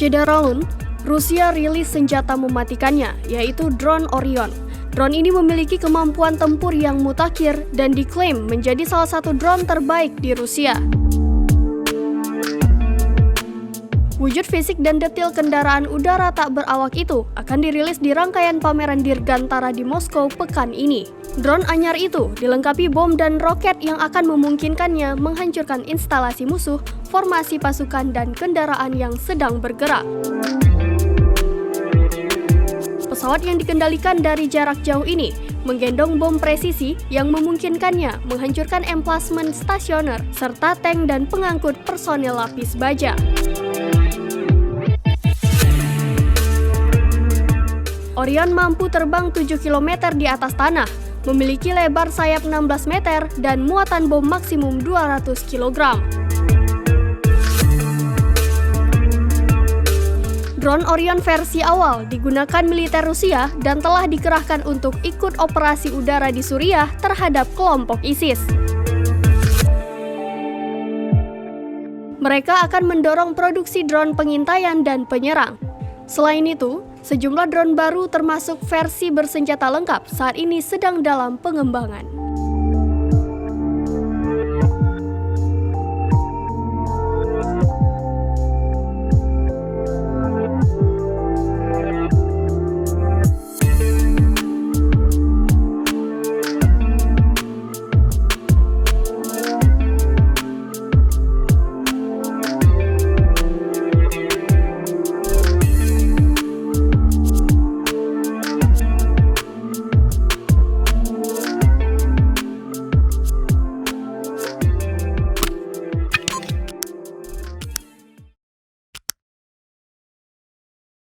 Syederalun, Rusia rilis senjata mematikannya, yaitu drone Orion. Drone ini memiliki kemampuan tempur yang mutakhir dan diklaim menjadi salah satu drone terbaik di Rusia. Wujud fisik dan detail kendaraan udara tak berawak itu akan dirilis di rangkaian pameran Dirgantara di Moskow pekan ini. Drone anyar itu dilengkapi bom dan roket yang akan memungkinkannya menghancurkan instalasi musuh, formasi pasukan, dan kendaraan yang sedang bergerak. Pesawat yang dikendalikan dari jarak jauh ini menggendong bom presisi yang memungkinkannya menghancurkan emplasmen stasioner serta tank dan pengangkut personel lapis baja. Orion mampu terbang 7 km di atas tanah, memiliki lebar sayap 16 meter dan muatan bom maksimum 200 kg. Drone Orion versi awal digunakan militer Rusia dan telah dikerahkan untuk ikut operasi udara di Suriah terhadap kelompok ISIS. Mereka akan mendorong produksi drone pengintaian dan penyerang. Selain itu, sejumlah drone baru termasuk versi bersenjata lengkap saat ini sedang dalam pengembangan.